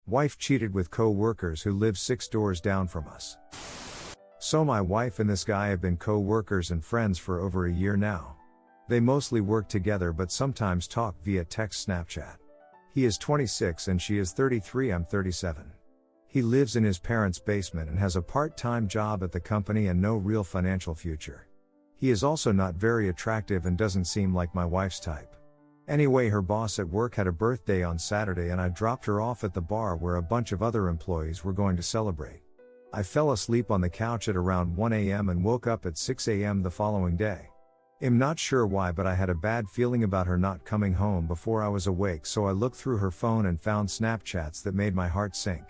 Wife cheated with co-workers who live 6 doors down from us. So my wife and this guy have been co-workers and friends for over a year now. They mostly work together but sometimes talk via text Snapchat. He is 26 and she is 33, I'm 37. He lives in his parents' basement and has a part-time job at the company and no real financial future. He is also not very attractive and doesn't seem like my wife's type. Anyway, her boss at work had a birthday on Saturday and I dropped her off at the bar where a bunch of other employees were going to celebrate. I fell asleep on the couch at around 1 a.m. and woke up at 6 a.m. the following day. I'm not sure why, but I had a bad feeling about her not coming home before I was awake, so I looked through her phone and found Snapchats that made my heart sink.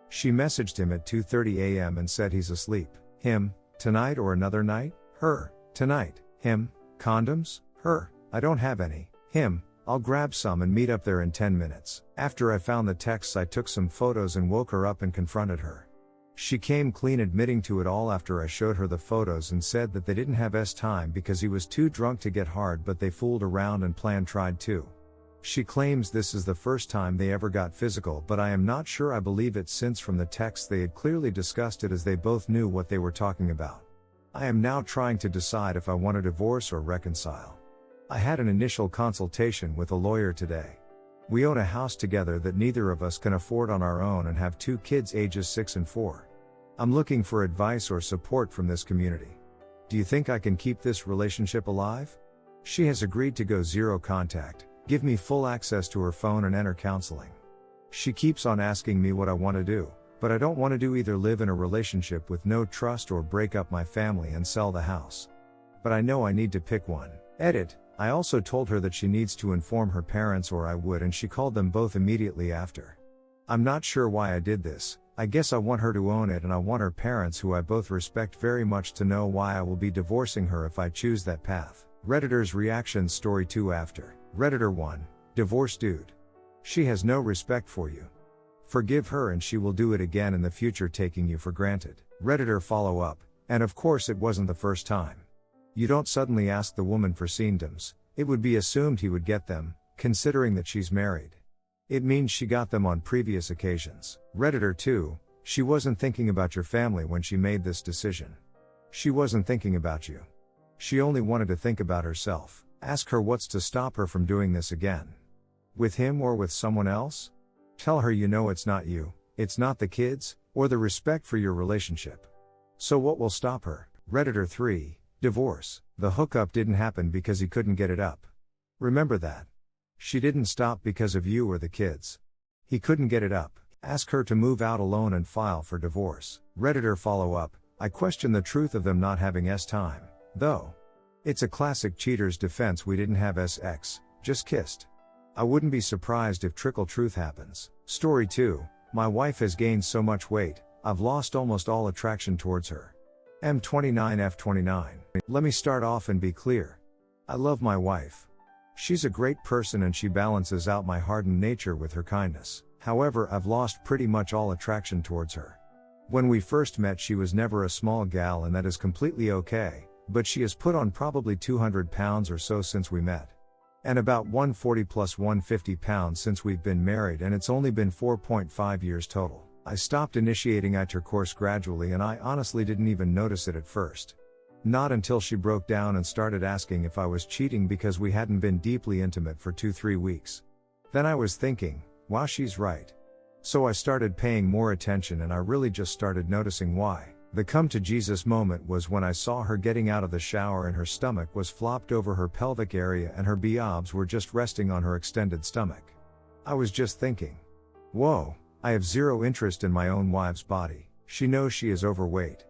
She messaged him at 2:30 a.m. and said he's asleep. Him, tonight or another night? Her, tonight. Him, condoms? Her, I don't have any. Him, I'll grab some and meet up there in 10 minutes. After I found the texts, I took some photos and woke her up and confronted her. She came clean admitting to it all after I showed her the photos and said that they didn't have time because he was too drunk to get hard, but they fooled around and tried to. She claims this is the first time they ever got physical, but I am not sure I believe it, since from the text they had clearly discussed it, as they both knew what they were talking about. I am now trying to decide if I want a divorce or reconcile. I had an initial consultation with a lawyer today. We own a house together that neither of us can afford on our own and have 2 kids ages 6 and 4. I'm looking for advice or support from this community. Do you think I can keep this relationship alive? She has agreed to go zero contact, give me full access to her phone and enter counseling. She keeps on asking me what I want to do, but I don't want to do either live in a relationship with no trust or break up my family and sell the house. But I know I need to pick one. Edit. I also told her that she needs to inform her parents or I would, and she called them both immediately after. I'm not sure why I did this. I guess I want her to own it, and I want her parents, who I both respect very much, to know why I will be divorcing her if I choose that path. Redditor's reactions. Story 2 after. Redditor 1. Divorce dude. She has no respect for you. Forgive her and she will do it again in the future, taking you for granted. Redditor follow up. And of course it wasn't the first time. You don't suddenly ask the woman for condoms. It would be assumed he would get them, considering that she's married. It means she got them on previous occasions. Redditor 2. She wasn't thinking about your family when she made this decision. She wasn't thinking about you. She only wanted to think about herself. Ask her what's to stop her from doing this again. With him or with someone else? Tell her you know it's not you, it's not the kids, or the respect for your relationship. So what will stop her? Redditor 3. Divorce. The hookup didn't happen because he couldn't get it up. Remember that. She didn't stop because of you or the kids. He couldn't get it up. Ask her to move out alone and file for divorce. Redditor follow up. I question the truth of them not having time, though. It's a classic cheater's defense. We didn't have sex, just kissed. I wouldn't be surprised if trickle truth happens. Story 2. My wife has gained so much weight, I've lost almost all attraction towards her. M29F29. Let me start off and be clear. I love my wife. She's a great person and she balances out my hardened nature with her kindness. However, I've lost pretty much all attraction towards her. When we first met, she was never a small gal, and that is completely okay, but she has put on probably 200 pounds or so since we met. And about 140 plus 150 pounds since we've been married, and it's only been 4.5 years total. I stopped initiating intercourse gradually, and I honestly didn't even notice it at first. Not until she broke down and started asking if I was cheating because we hadn't been deeply intimate for 2-3 weeks. Then I was thinking, wow, she's right. So I started paying more attention, and I really just started noticing why. The come to Jesus moment was when I saw her getting out of the shower and her stomach was flopped over her pelvic area and her biobs were just resting on her extended stomach. I was just thinking, whoa, I have zero interest in my own wife's body. She knows she is overweight.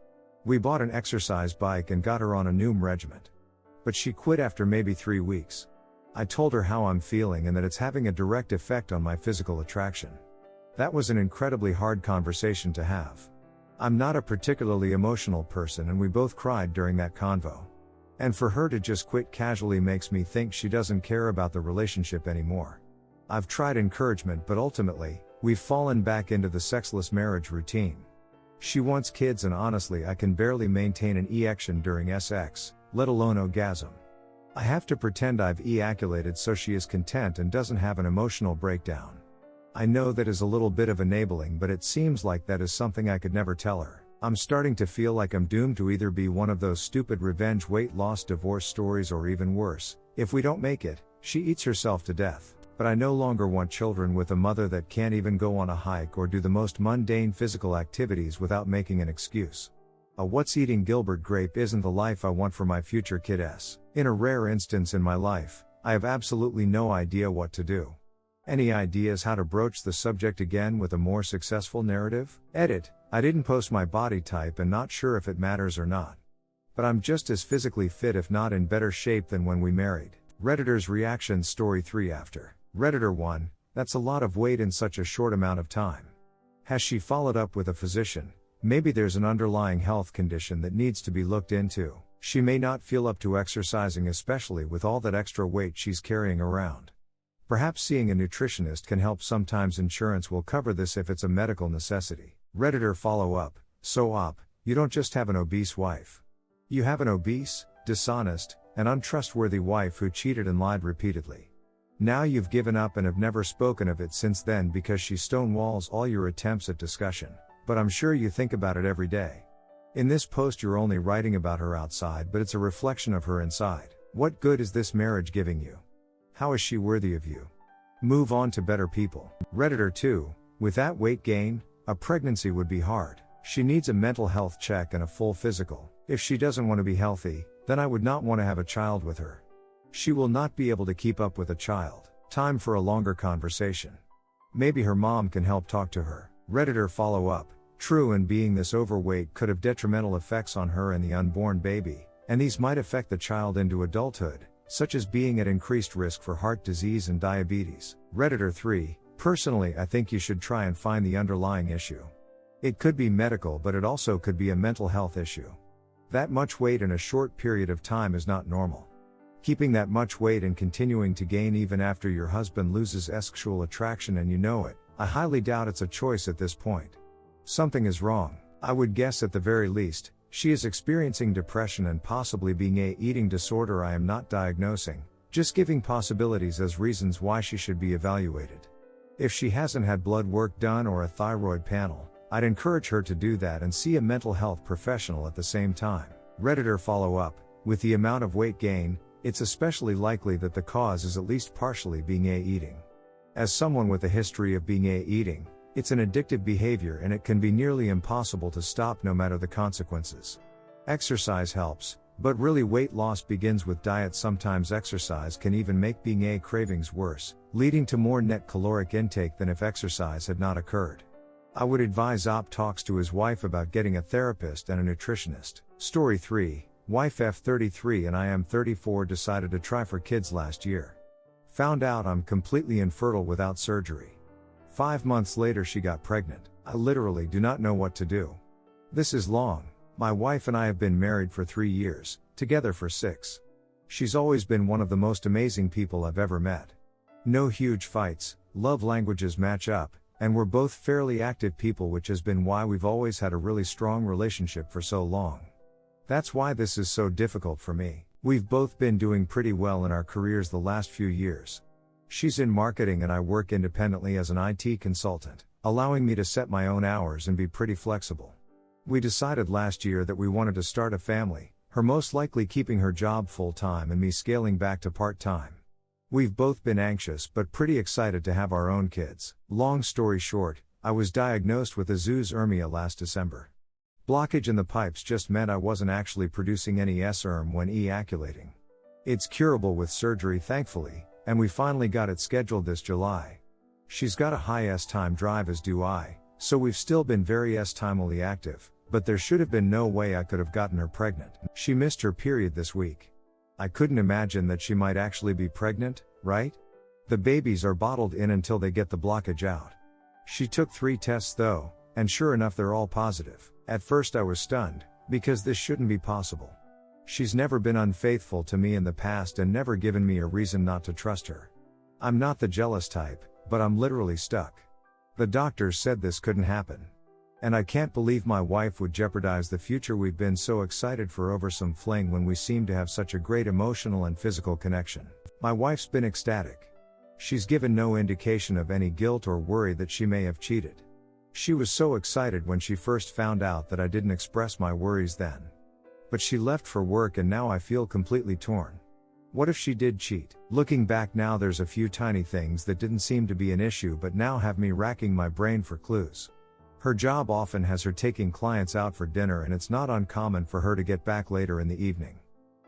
We bought an exercise bike and got her on a new regimen. But she quit after maybe 3 weeks. I told her how I'm feeling and that it's having a direct effect on my physical attraction. That was an incredibly hard conversation to have. I'm not a particularly emotional person, and we both cried during that convo. And for her to just quit casually makes me think she doesn't care about the relationship anymore. I've tried encouragement, but ultimately, we've fallen back into the sexless marriage routine. She wants kids, and honestly I can barely maintain an erection during sex, let alone orgasm. I have to pretend I've ejaculated so she is content and doesn't have an emotional breakdown. I know that is a little bit of enabling, but it seems like that is something I could never tell her. I'm starting to feel like I'm doomed to either be one of those stupid revenge weight loss divorce stories, or even worse, if we don't make it, she eats herself to death. But I no longer want children with a mother that can't even go on a hike or do the most mundane physical activities without making an excuse. A what's eating Gilbert grape isn't the life I want for my future kidess. In a rare instance in my life, I have absolutely no idea what to do. Any ideas how to broach the subject again with a more successful narrative? Edit. I didn't post my body type and not sure if it matters or not. But I'm just as physically fit, if not in better shape, than when we married. Redditor's reaction, story 3 after. Redditor 1, that's a lot of weight in such a short amount of time. Has she followed up with a physician? Maybe there's an underlying health condition that needs to be looked into. She may not feel up to exercising, especially with all that extra weight she's carrying around. Perhaps seeing a nutritionist can help. Sometimes insurance will cover this if it's a medical necessity. Redditor follow up, so you don't just have an obese wife. You have an obese, dishonest, and untrustworthy wife who cheated and lied repeatedly. Now you've given up and have never spoken of it since then because she stonewalls all your attempts at discussion. But I'm sure you think about it every day. In this post you're only writing about her outside, but it's a reflection of her inside. What good is this marriage giving you? How is she worthy of you? Move on to better people. Redditor 2, with that weight gain, a pregnancy would be hard. She needs a mental health check and a full physical. If she doesn't want to be healthy, then I would not want to have a child with her. She will not be able to keep up with a child. Time for a longer conversation. Maybe her mom can help talk to her. Redditor follow up. True, and being this overweight could have detrimental effects on her and the unborn baby, and these might affect the child into adulthood, such as being at increased risk for heart disease and diabetes. Redditor 3, personally I think you should try and find the underlying issue. It could be medical, but it also could be a mental health issue. That much weight in a short period of time is not normal. Keeping that much weight and continuing to gain even after your husband loses sexual attraction and you know it, I highly doubt it's a choice at this point. Something is wrong. I would guess at the very least, she is experiencing depression and possibly being an eating disorder. I am not diagnosing, just giving possibilities as reasons why she should be evaluated. If she hasn't had blood work done or a thyroid panel, I'd encourage her to do that and see a mental health professional at the same time. Redditor follow up, with the amount of weight gain, it's especially likely that the cause is at least partially being eating. As someone with a history of being eating, it's an addictive behavior and it can be nearly impossible to stop no matter the consequences. Exercise helps, but really weight loss begins with diet. Sometimes exercise can even make being cravings worse, leading to more net caloric intake than if exercise had not occurred. I would advise talks to his wife about getting a therapist and a nutritionist. Story 3, wife F33 and I am 34 decided to try for kids last year. Found out I'm completely infertile without surgery. 5 months later she got pregnant. I literally do not know what to do. This is long. My wife and I have been married for 3 years, together for 6. She's always been one of the most amazing people I've ever met. No huge fights, love languages match up, and we're both fairly active people, which has been why we've always had a really strong relationship for so long. That's why this is so difficult for me. We've both been doing pretty well in our careers the last few years. She's in marketing and I work independently as an IT consultant, allowing me to set my own hours and be pretty flexible. We decided last year that we wanted to start a family, her most likely keeping her job full-time and me scaling back to part-time. We've both been anxious but pretty excited to have our own kids. Long story short, I was diagnosed with azoospermia last December. Blockage in the pipes just meant I wasn't actually producing any sperm when ejaculating. It's curable with surgery thankfully, and we finally got it scheduled this July. She's got a high S-time drive as do I, so we've still been very S-timally active, but there should have been no way I could have gotten her pregnant. She missed her period this week. I couldn't imagine that she might actually be pregnant, right? The babies are bottled in until they get the blockage out. She took 3 tests though, and sure enough they're all positive. At first I was stunned, because this shouldn't be possible. She's never been unfaithful to me in the past and never given me a reason not to trust her. I'm not the jealous type, but I'm literally stuck. The doctors said this couldn't happen. And I can't believe my wife would jeopardize the future we've been so excited for over some fling when we seem to have such a great emotional and physical connection. My wife's been ecstatic. She's given no indication of any guilt or worry that she may have cheated. She was so excited when she first found out that I didn't express my worries then. But she left for work and now I feel completely torn. What if she did cheat? Looking back now, there's a few tiny things that didn't seem to be an issue but now have me racking my brain for clues. Her job often has her taking clients out for dinner and it's not uncommon for her to get back later in the evening.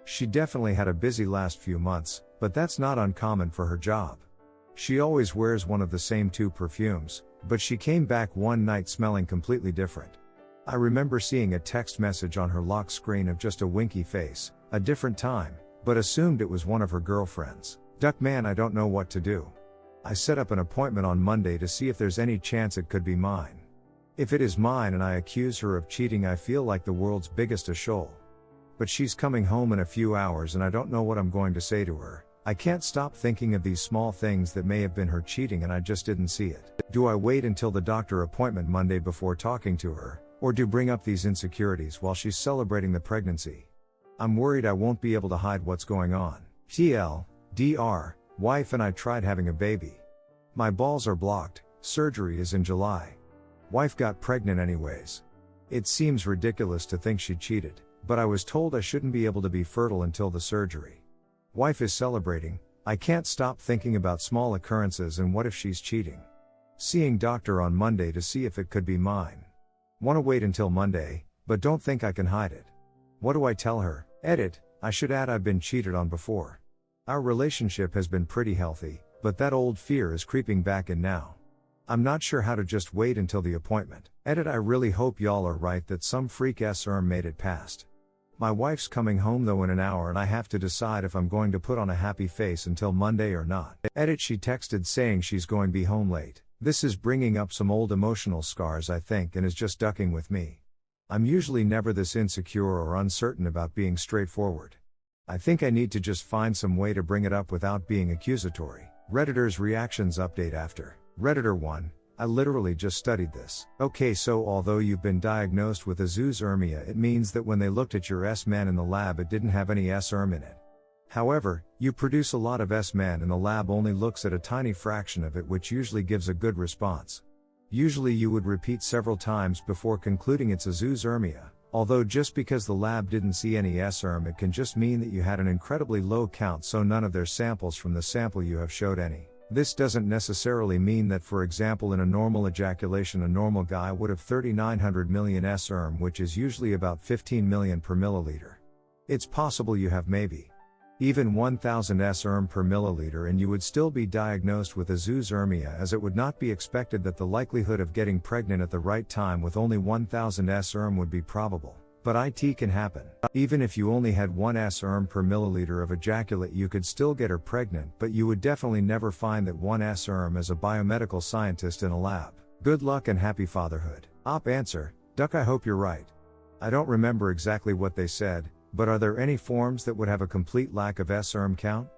She definitely had a busy last few months, but that's not uncommon for her job. She always wears one of the same 2 perfumes, but she came back one night smelling completely different. I remember seeing a text message on her lock screen of just a winky face, a different time, but assumed it was one of her girlfriends. Duck man, I don't know what to do. I set up an appointment on Monday to see if there's any chance it could be mine. If it is mine and I accuse her of cheating, I feel like the world's biggest ashole. But she's coming home in a few hours and I don't know what I'm going to say to her. I can't stop thinking of these small things that may have been her cheating and I just didn't see it. Do I wait until the doctor appointment Monday before talking to her, or do bring up these insecurities while she's celebrating the pregnancy? I'm worried I won't be able to hide what's going on. TLDR, wife and I tried having a baby. My balls are blocked, surgery is in July. Wife got pregnant anyways. It seems ridiculous to think she cheated, but I was told I shouldn't be able to be fertile until the surgery. Wife is celebrating. I can't stop thinking about small occurrences and what if she's cheating. Seeing doctor on Monday to see if it could be mine. Wanna wait until Monday, but don't think I can hide it. What do I tell her? Edit, I should add I've been cheated on before. Our relationship has been pretty healthy, but that old fear is creeping back in now. I'm not sure how to just wait until the appointment. Edit, I really hope y'all are right that some freak SRM made it past. My wife's coming home though in an hour and I have to decide if I'm going to put on a happy face until Monday or not. Edit, she texted saying she's going to be home late. This is bringing up some old emotional scars I think and is just ducking with me. I'm usually never this insecure or uncertain about being straightforward. I think I need to just find some way to bring it up without being accusatory. Redditor's reactions update after. Redditor 1, I literally just studied this. Okay, so although you've been diagnosed with azoospermia, it means that when they looked at your S-man in the lab it didn't have any S-erm in it. However, you produce a lot of S-man and the lab only looks at a tiny fraction of it, which usually gives a good response. Usually you would repeat several times before concluding it's azoospermia, although just because the lab didn't see any S-erm it can just mean that you had an incredibly low count, so none of their samples from the sample you have showed any. This doesn't necessarily mean that, for example, in a normal ejaculation a normal guy would have 3,900 million S-erm, which is usually about 15 million per milliliter. It's possible you have maybe even 1,000 S-erm per milliliter and you would still be diagnosed with azoospermia, as it would not be expected that the likelihood of getting pregnant at the right time with only 1,000 S-erm would be probable. But it can happen. Even if you only had 1 S-erm per milliliter of ejaculate you could still get her pregnant, but you would definitely never find that 1 S-erm as a biomedical scientist in a lab. Good luck and happy fatherhood. Op answer, Duck, I hope you're right. I don't remember exactly what they said, but are there any forms that would have a complete lack of S-erm count?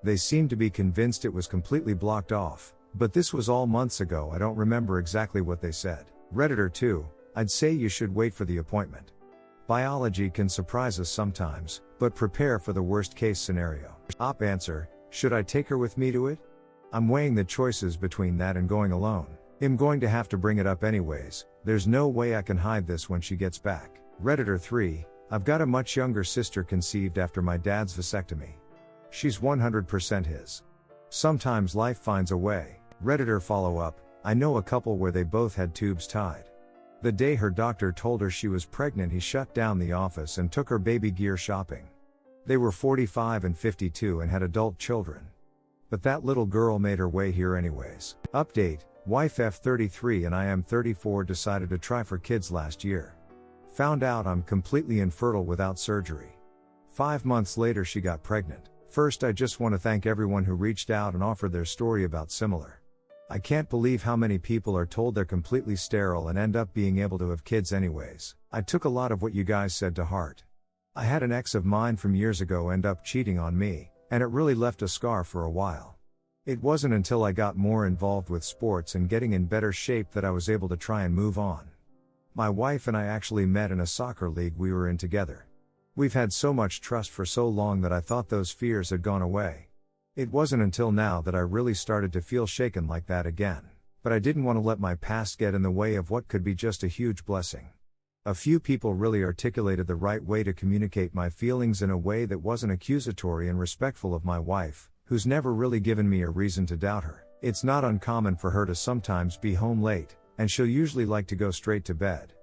They seem to be convinced it was completely blocked off, but this was all months ago. I don't remember exactly what they said. Redditor 2, I'd say you should wait for the appointment. Biology can surprise us sometimes, but prepare for the worst case scenario. Op answer, should I take her with me to it? I'm weighing the choices between that and going alone. I'm going to have to bring it up anyways. There's no way I can hide this when she gets back. Redditor 3, I've got a much younger sister conceived after my dad's vasectomy. She's 100% his. Sometimes life finds a way. Redditor follow up, I know a couple where they both had tubes tied. The day her doctor told her she was pregnant, he shut down the office and took her baby gear shopping. They were 45 and 52 and had adult children. But that little girl made her way here anyways. Update, wife F33 and I am 34 decided to try for kids last year. Found out I'm completely infertile without surgery. 5 months later she got pregnant. First, I just want to thank everyone who reached out and offered their story about similar. I can't believe how many people are told they're completely sterile and end up being able to have kids anyways. I took a lot of what you guys said to heart. I had an ex of mine from years ago end up cheating on me, and it really left a scar for a while. It wasn't until I got more involved with sports and getting in better shape that I was able to try and move on. My wife and I actually met in a soccer league we were in together. We've had so much trust for so long that I thought those fears had gone away. It wasn't until now that I really started to feel shaken like that again. But I didn't want to let my past get in the way of what could be just a huge blessing. A few people really articulated the right way to communicate my feelings in a way that wasn't accusatory and respectful of my wife, who's never really given me a reason to doubt her. It's not uncommon for her to sometimes be home late, and she'll usually like to go straight to bed.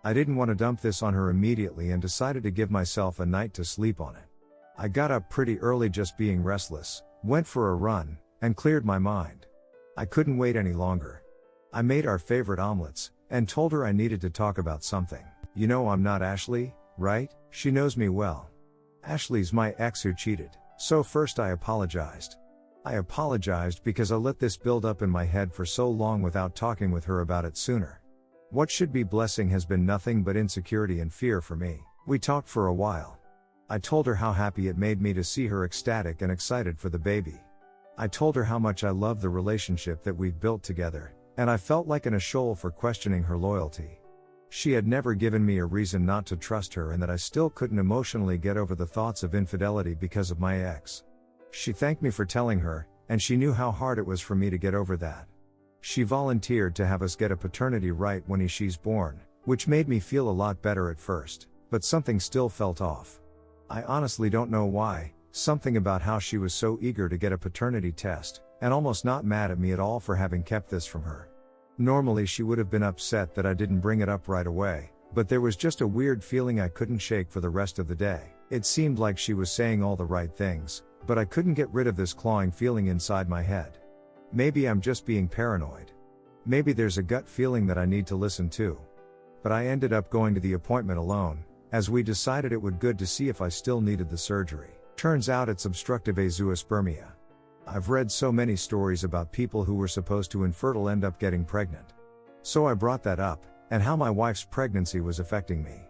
I didn't want to dump this on her immediately and decided to give myself a night to sleep on it. I got up pretty early just being restless, went for a run, and cleared my mind. I couldn't wait any longer. I made our favorite omelets, and told her I needed to talk about something. You know I'm not Ashley, right? She knows me well. Ashley's my ex who cheated. So first I apologized. I apologized because I let this build up in my head for so long without talking with her about it sooner. What should be blessing has been nothing but insecurity and fear for me. We talked for a while. I told her how happy it made me to see her ecstatic and excited for the baby. I told her how much I love the relationship that we've built together, and I felt like in a shoal for questioning her loyalty. She had never given me a reason not to trust her and that I still couldn't emotionally get over the thoughts of infidelity because of my ex. She thanked me for telling her, and she knew how hard it was for me to get over that. She volunteered to have us get a paternity right when she's born, which made me feel a lot better at first, but something still felt off. I honestly don't know why, something about how she was so eager to get a paternity test, and almost not mad at me at all for having kept this from her. Normally she would have been upset that I didn't bring it up right away, but there was just a weird feeling I couldn't shake for the rest of the day. It seemed like she was saying all the right things, but I couldn't get rid of this clawing feeling inside my head. Maybe I'm just being paranoid. Maybe there's a gut feeling that I need to listen to. But I ended up going to the appointment alone, as we decided it would good to see if I still needed the surgery. Turns out it's obstructive azoospermia. I've read so many stories about people who were supposed to infertile end up getting pregnant. So I brought that up, and how my wife's pregnancy was affecting me.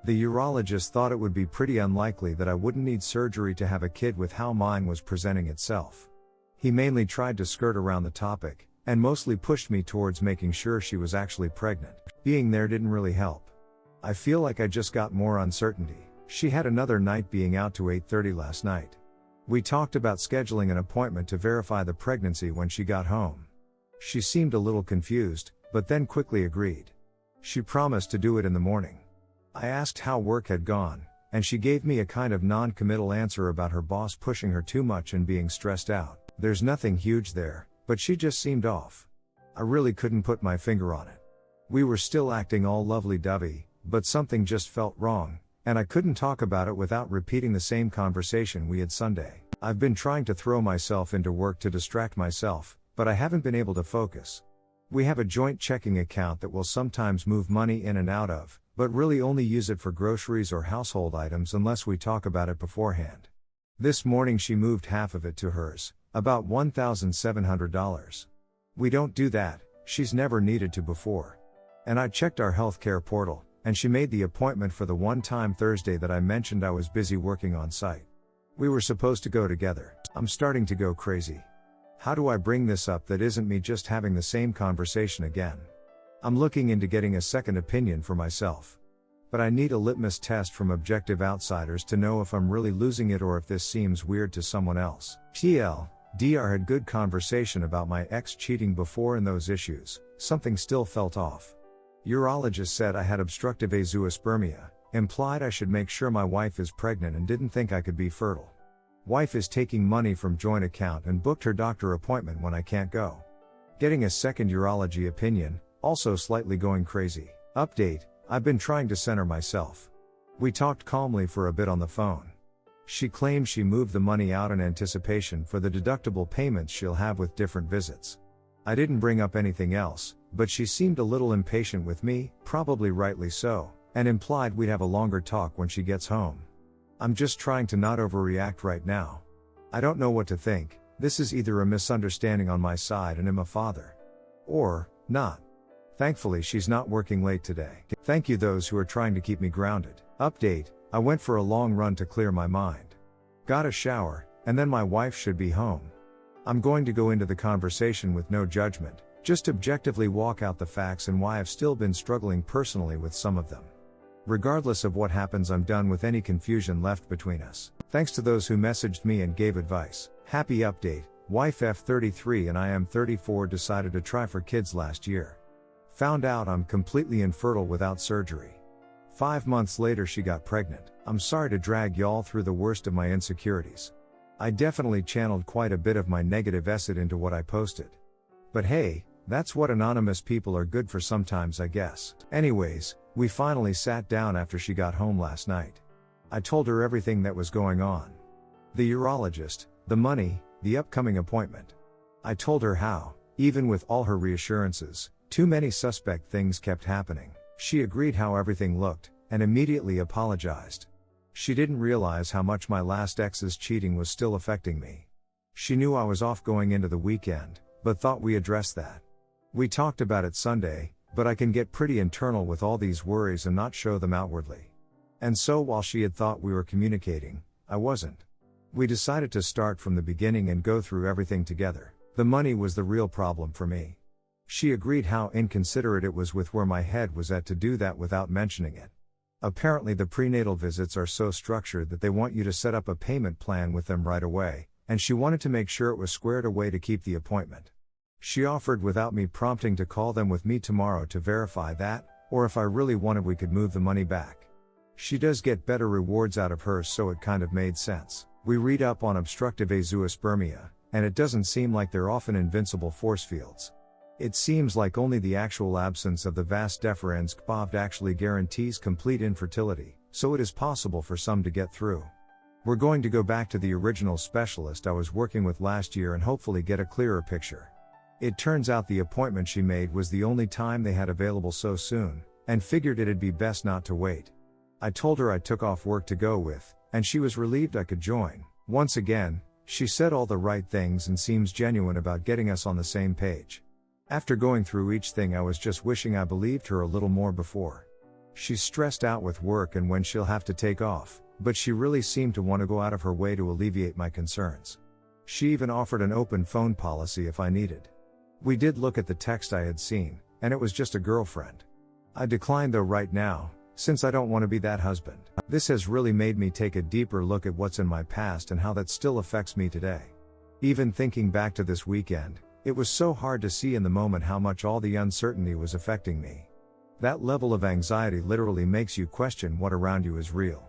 The urologist thought it would be pretty unlikely that I wouldn't need surgery to have a kid with how mine was presenting itself. He mainly tried to skirt around the topic, and mostly pushed me towards making sure she was actually pregnant. Being there didn't really help. I feel like I just got more uncertainty. She had another night being out to 8:30 last night. We talked about scheduling an appointment to verify the pregnancy when she got home. She seemed a little confused, but then quickly agreed. She promised to do it in the morning. I asked how work had gone, and she gave me a kind of non-committal answer about her boss pushing her too much and being stressed out. There's nothing huge there, but she just seemed off. I really couldn't put my finger on it. We were still acting all lovely-dovey, but something just felt wrong, and I couldn't talk about it without repeating the same conversation we had Sunday. I've been trying to throw myself into work to distract myself, but I haven't been able to focus. We have a joint checking account that we'll sometimes move money in and out of, but really only use it for groceries or household items unless we talk about it beforehand. This morning she moved half of it to hers, about $1,700. We don't do that, she's never needed to before. And I checked our healthcare portal, and she made the appointment for the one time Thursday that I mentioned I was busy working on site. We were supposed to go together. I'm starting to go crazy. How do I bring this up that isn't me just having the same conversation again? I'm looking into getting a second opinion for myself. But I need a litmus test from objective outsiders to know if I'm really losing it or if this seems weird to someone else. TLDR had good conversation about my ex cheating before and those issues, something still felt off. Urologist said I had obstructive azoospermia, implied I should make sure my wife is pregnant and didn't think I could be fertile. Wife is taking money from joint account and booked her doctor appointment when I can't go. Getting a second urology opinion, also slightly going crazy. Update, I've been trying to center myself. We talked calmly for a bit on the phone. She claims she moved the money out in anticipation for the deductible payments she'll have with different visits. I didn't bring up anything else, but she seemed a little impatient with me, probably rightly so, and implied we'd have a longer talk when she gets home. I'm just trying to not overreact right now. I don't know what to think. This is either a misunderstanding on my side and I'm a father. Or, not. Thankfully she's not working late today. Thank you those who are trying to keep me grounded. Update, I went for a long run to clear my mind. Got a shower, and then my wife should be home. I'm going to go into the conversation with no judgment, just objectively walk out the facts and why I've still been struggling personally with some of them. Regardless of what happens, I'm done with any confusion left between us. Thanks to those who messaged me and gave advice. Happy update, wife F33 and I am 34 decided to try for kids last year. Found out I'm completely infertile without surgery. 5 months later she got pregnant. I'm sorry to drag y'all through the worst of my insecurities. I definitely channeled quite a bit of my negative acid into what I posted. But hey, that's what anonymous people are good for sometimes, I guess. Anyways, we finally sat down after she got home last night. I told her everything that was going on. The urologist, the money, the upcoming appointment. I told her how, even with all her reassurances, too many suspect things kept happening. She agreed how everything looked, and immediately apologized. She didn't realize how much my last ex's cheating was still affecting me. She knew I was off going into the weekend, but thought we addressed that. We talked about it Sunday, but I can get pretty internal with all these worries and not show them outwardly. And so while she had thought we were communicating, I wasn't. We decided to start from the beginning and go through everything together. The money was the real problem for me. She agreed how inconsiderate it was with where my head was at to do that without mentioning it. Apparently the prenatal visits are so structured that they want you to set up a payment plan with them right away, and she wanted to make sure it was squared away to keep the appointment. She offered without me prompting to call them with me tomorrow to verify that, or if I really wanted we could move the money back. She does get better rewards out of hers, so it kind of made sense. We read up on obstructive azoospermia, and it doesn't seem like they're often invincible force fields. It seems like only the actual absence of the vas deferens kbavd actually guarantees complete infertility, so it is possible for some to get through. We're going to go back to the original specialist I was working with last year and hopefully get a clearer picture. It turns out the appointment she made was the only time they had available so soon, and figured it'd be best not to wait. I told her I took off work to go with, and she was relieved I could join. Once again, she said all the right things and seems genuine about getting us on the same page. After going through each thing I was just wishing I believed her a little more before. She's stressed out with work and when she'll have to take off, but she really seemed to want to go out of her way to alleviate my concerns. She even offered an open phone policy if I needed. We did look at the text I had seen, and it was just a girlfriend. I declined though right now, since I don't want to be that husband. This has really made me take a deeper look at what's in my past and how that still affects me today. Even thinking back to this weekend, it was so hard to see in the moment how much all the uncertainty was affecting me. That level of anxiety literally makes you question what around you is real.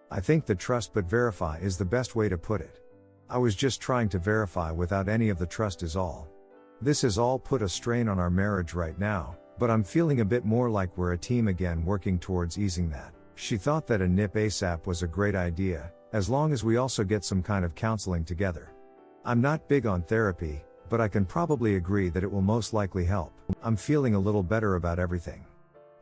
I think the trust but verify is the best way to put it. I was just trying to verify without any of the trust is all. This has all put a strain on our marriage right now, but I'm feeling a bit more like we're a team again working towards easing that. She thought that a nip ASAP was a great idea, as long as we also get some kind of counseling together. I'm not big on therapy, but I can probably agree that it will most likely help. I'm feeling a little better about everything.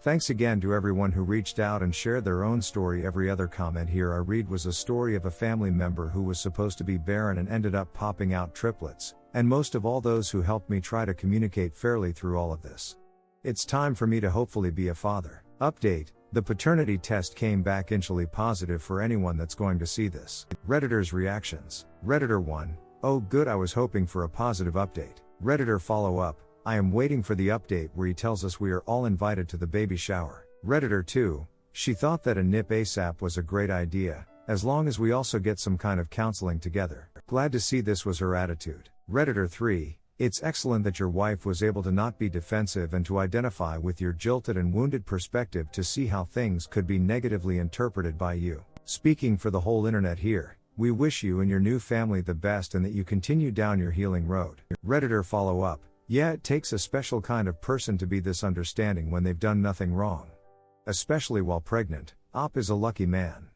Thanks again to everyone who reached out and shared their own story. Every other comment here I read was a story of a family member who was supposed to be barren and ended up popping out triplets, and most of all those who helped me try to communicate fairly through all of this. It's time for me to hopefully be a father. Update: the paternity test came back initially positive for anyone that's going to see this. Redditors' reactions. Redditor 1: oh good, I was hoping for a positive update. Redditor follow-up: I am waiting for the update where he tells us we are all invited to the baby shower. Redditor 2: she thought that a nip ASAP was a great idea, as long as we also get some kind of counseling together. Glad to see this was her attitude. Redditor 3: it's excellent that your wife was able to not be defensive and to identify with your jilted and wounded perspective to see how things could be negatively interpreted by you. Speaking for the whole internet here, we wish you and your new family the best and that you continue down your healing road. Redditor follow-up: yeah, it takes a special kind of person to be this understanding when they've done nothing wrong. Especially while pregnant. Op is a lucky man.